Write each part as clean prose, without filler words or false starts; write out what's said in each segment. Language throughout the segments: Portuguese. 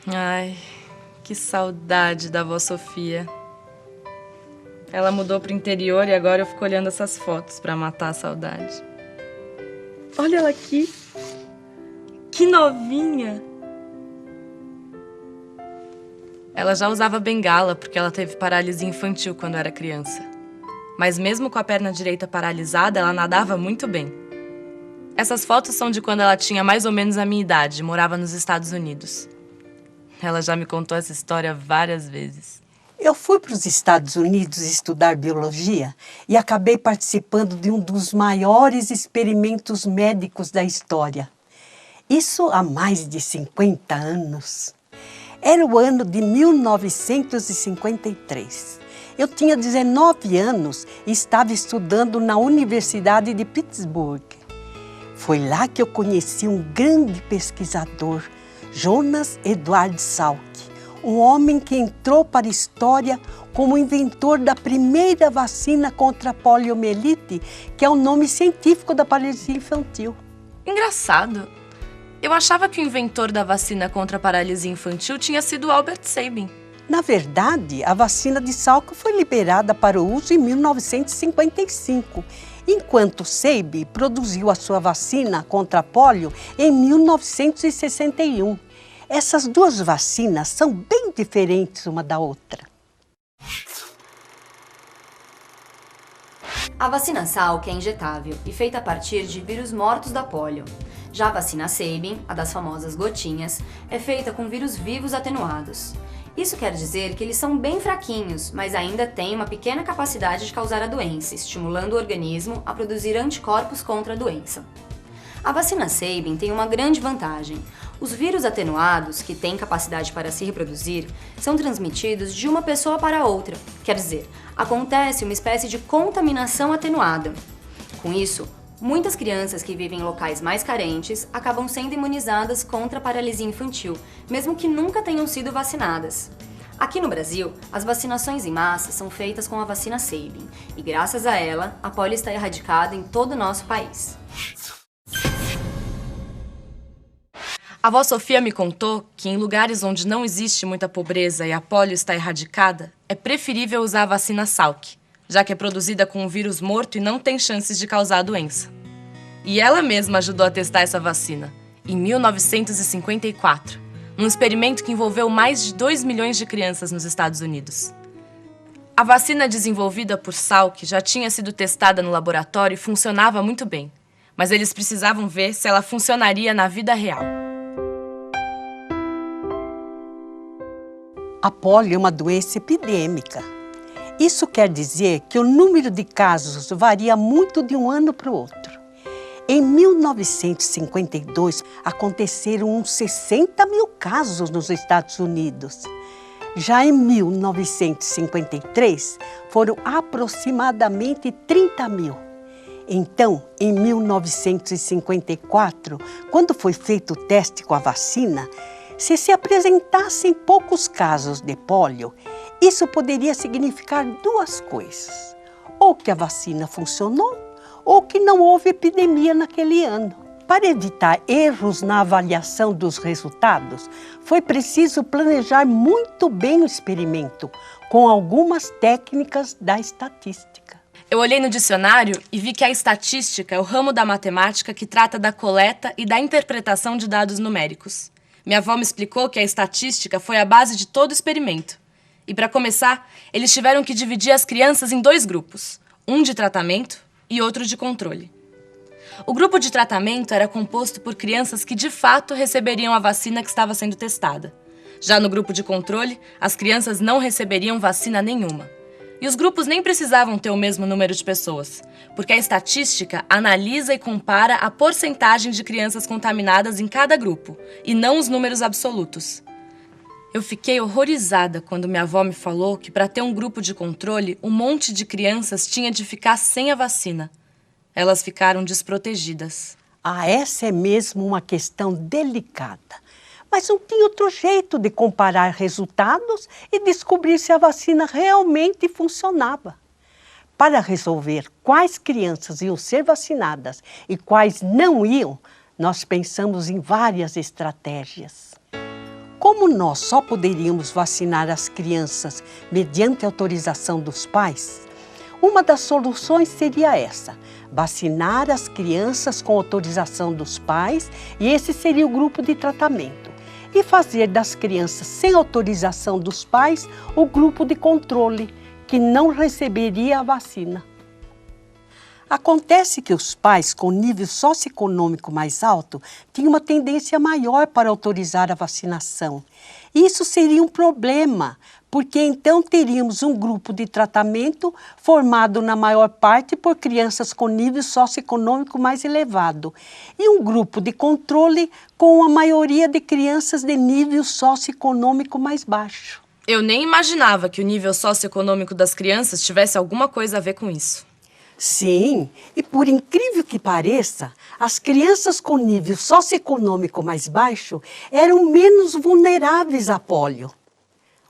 Ai, que saudade da avó Sofia. Ela mudou pro interior e agora eu fico olhando essas fotos pra matar a saudade. Olha ela aqui. Que novinha. Ela já usava bengala porque ela teve paralisia infantil quando era criança. Mas mesmo com a perna direita paralisada, ela nadava muito bem. Essas fotos são de quando ela tinha mais ou menos a minha idade e morava nos Estados Unidos. Ela já me contou essa história várias vezes. Eu fui para os Estados Unidos estudar biologia e acabei participando de um dos maiores experimentos médicos da história. Isso há mais de 50 anos. Era o ano de 1953. Eu tinha 19 anos e estava estudando na Universidade de Pittsburgh. Foi lá que eu conheci um grande pesquisador, Jonas Edward Salk, um homem que entrou para a história como inventor da primeira vacina contra a poliomielite, que é o nome científico da paralisia infantil. Engraçado. Eu achava que o inventor da vacina contra a paralisia infantil tinha sido Albert Sabin. Na verdade, a vacina de Salk foi liberada para o uso em 1955, enquanto Sabin produziu a sua vacina contra a polio em 1961. Essas duas vacinas são bem diferentes uma da outra. A vacina Salk é injetável e feita a partir de vírus mortos da polio. Já a vacina Sabin, a das famosas gotinhas, é feita com vírus vivos atenuados. Isso quer dizer que eles são bem fraquinhos, mas ainda têm uma pequena capacidade de causar a doença, estimulando o organismo a produzir anticorpos contra a doença. A vacina Sabin tem uma grande vantagem. Os vírus atenuados, que têm capacidade para se reproduzir, são transmitidos de uma pessoa para outra. Quer dizer, acontece uma espécie de contaminação atenuada. Com isso, muitas crianças que vivem em locais mais carentes acabam sendo imunizadas contra a paralisia infantil, mesmo que nunca tenham sido vacinadas. Aqui no Brasil, as vacinações em massa são feitas com a vacina Sabin, e graças a ela, a polio está erradicada em todo o nosso país. A avó Sofia me contou que em lugares onde não existe muita pobreza e a polio está erradicada, é preferível usar a vacina Salk, já que é produzida com um vírus morto e não tem chances de causar a doença. E ela mesma ajudou a testar essa vacina, em 1954, num experimento que envolveu mais de 2 milhões de crianças nos Estados Unidos. A vacina desenvolvida por Salk já tinha sido testada no laboratório e funcionava muito bem, mas eles precisavam ver se ela funcionaria na vida real. A polio é uma doença epidêmica. Isso quer dizer que o número de casos varia muito de um ano para o outro. Em 1952, aconteceram uns 60 mil casos nos Estados Unidos. Já em 1953, foram aproximadamente 30 mil. Então, em 1954, quando foi feito o teste com a vacina, se apresentassem poucos casos de polio, isso poderia significar duas coisas: ou que a vacina funcionou, ou que não houve epidemia naquele ano. Para evitar erros na avaliação dos resultados, foi preciso planejar muito bem o experimento, com algumas técnicas da estatística. Eu olhei no dicionário e vi que a estatística é o ramo da matemática que trata da coleta e da interpretação de dados numéricos. Minha avó me explicou que a estatística foi a base de todo o experimento. E para começar, eles tiveram que dividir as crianças em 2 grupos, um de tratamento e outro de controle. O grupo de tratamento era composto por crianças que de fato receberiam a vacina que estava sendo testada. Já no grupo de controle, as crianças não receberiam vacina nenhuma. E os grupos nem precisavam ter o mesmo número de pessoas, porque a estatística analisa e compara a porcentagem de crianças contaminadas em cada grupo, e não os números absolutos. Eu fiquei horrorizada quando minha avó me falou que para ter um grupo de controle, um monte de crianças tinha de ficar sem a vacina. Elas ficaram desprotegidas. Essa é mesmo uma questão delicada. Mas não tinha outro jeito de comparar resultados e descobrir se a vacina realmente funcionava. Para resolver quais crianças iam ser vacinadas e quais não iam, nós pensamos em várias estratégias. Como nós só poderíamos vacinar as crianças mediante autorização dos pais, uma das soluções seria essa: vacinar as crianças com autorização dos pais, e esse seria o grupo de tratamento, e fazer das crianças sem autorização dos pais o grupo de controle, que não receberia a vacina. Acontece que os pais com nível socioeconômico mais alto tinham uma tendência maior para autorizar a vacinação. Isso seria um problema, porque então teríamos um grupo de tratamento formado na maior parte por crianças com nível socioeconômico mais elevado e um grupo de controle com a maioria de crianças de nível socioeconômico mais baixo. Eu nem imaginava que o nível socioeconômico das crianças tivesse alguma coisa a ver com isso. Sim, e por incrível que pareça, as crianças com nível socioeconômico mais baixo eram menos vulneráveis à pólio.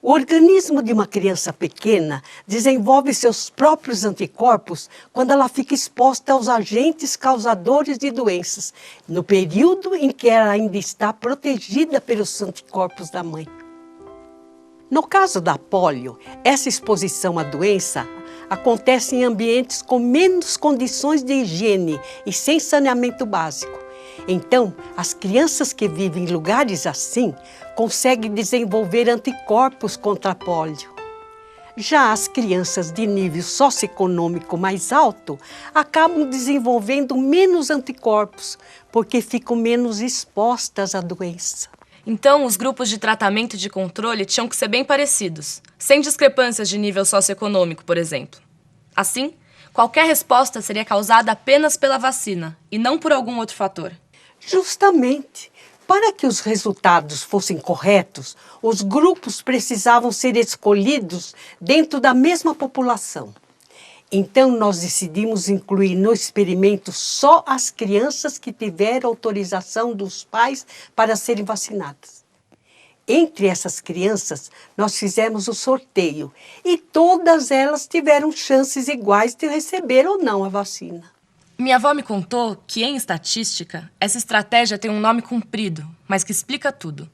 O organismo de uma criança pequena desenvolve seus próprios anticorpos quando ela fica exposta aos agentes causadores de doenças, no período em que ela ainda está protegida pelos anticorpos da mãe. No caso da pólio, essa exposição à doença acontece em ambientes com menos condições de higiene e sem saneamento básico. Então, as crianças que vivem em lugares assim conseguem desenvolver anticorpos contra a pólio. Já as crianças de nível socioeconômico mais alto acabam desenvolvendo menos anticorpos, porque ficam menos expostas à doença. Então, os grupos de tratamento e de controle tinham que ser bem parecidos, sem discrepâncias de nível socioeconômico, por exemplo. Assim, qualquer resposta seria causada apenas pela vacina e não por algum outro fator. Justamente. Para que os resultados fossem corretos, os grupos precisavam ser escolhidos dentro da mesma população. Então, nós decidimos incluir no experimento só as crianças que tiveram autorização dos pais para serem vacinadas. Entre essas crianças, nós fizemos o sorteio e todas elas tiveram chances iguais de receber ou não a vacina. Minha avó me contou que, em estatística, essa estratégia tem um nome comprido, mas que explica tudo.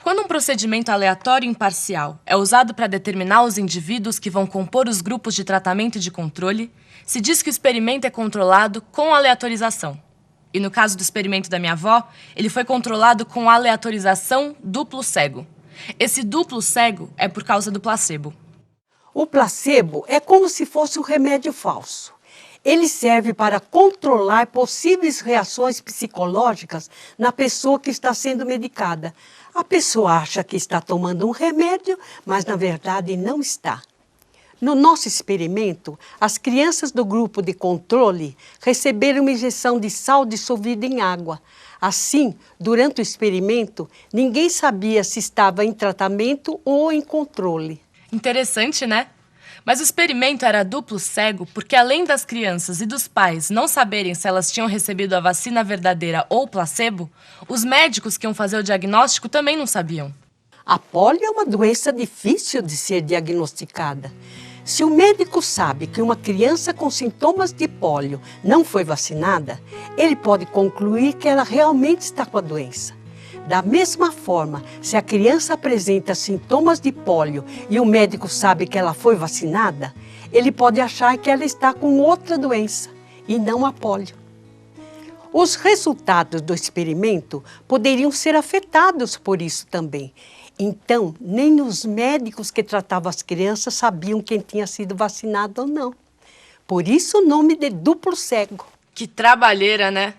Quando um procedimento aleatório e imparcial é usado para determinar os indivíduos que vão compor os grupos de tratamento e de controle, se diz que o experimento é controlado com aleatorização. E no caso do experimento da minha avó, ele foi controlado com aleatorização duplo cego. Esse duplo cego é por causa do placebo. O placebo é como se fosse um remédio falso. Ele serve para controlar possíveis reações psicológicas na pessoa que está sendo medicada. A pessoa acha que está tomando um remédio, mas na verdade não está. No nosso experimento, as crianças do grupo de controle receberam uma injeção de sal dissolvido em água. Assim, durante o experimento, ninguém sabia se estava em tratamento ou em controle. Interessante, né? Mas o experimento era duplo cego porque, além das crianças e dos pais não saberem se elas tinham recebido a vacina verdadeira ou placebo, os médicos que iam fazer o diagnóstico também não sabiam. A pólio é uma doença difícil de ser diagnosticada. Se o médico sabe que uma criança com sintomas de pólio não foi vacinada, ele pode concluir que ela realmente está com a doença. Da mesma forma, se a criança apresenta sintomas de pólio e o médico sabe que ela foi vacinada, ele pode achar que ela está com outra doença e não a pólio. Os resultados do experimento poderiam ser afetados por isso também. Então, nem os médicos que tratavam as crianças sabiam quem tinha sido vacinado ou não. Por isso o nome de duplo cego. Que trabalheira, né?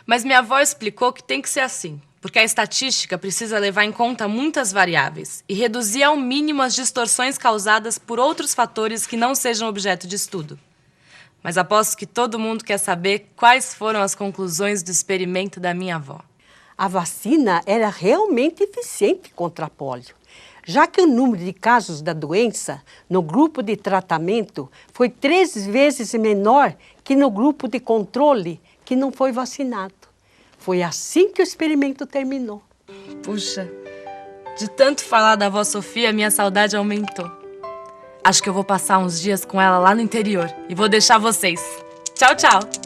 Mas minha avó explicou que tem que ser assim, porque a estatística precisa levar em conta muitas variáveis e reduzir ao mínimo as distorções causadas por outros fatores que não sejam objeto de estudo. Mas aposto que todo mundo quer saber quais foram as conclusões do experimento da minha avó. A vacina era realmente eficiente contra a pólio, já que o número de casos da doença no grupo de tratamento foi 3 vezes menor que no grupo de controle que não foi vacinado. Foi assim que o experimento terminou. Puxa, de tanto falar da avó Sofia, minha saudade aumentou. Acho que eu vou passar uns dias com ela lá no interior e vou deixar vocês. Tchau, tchau!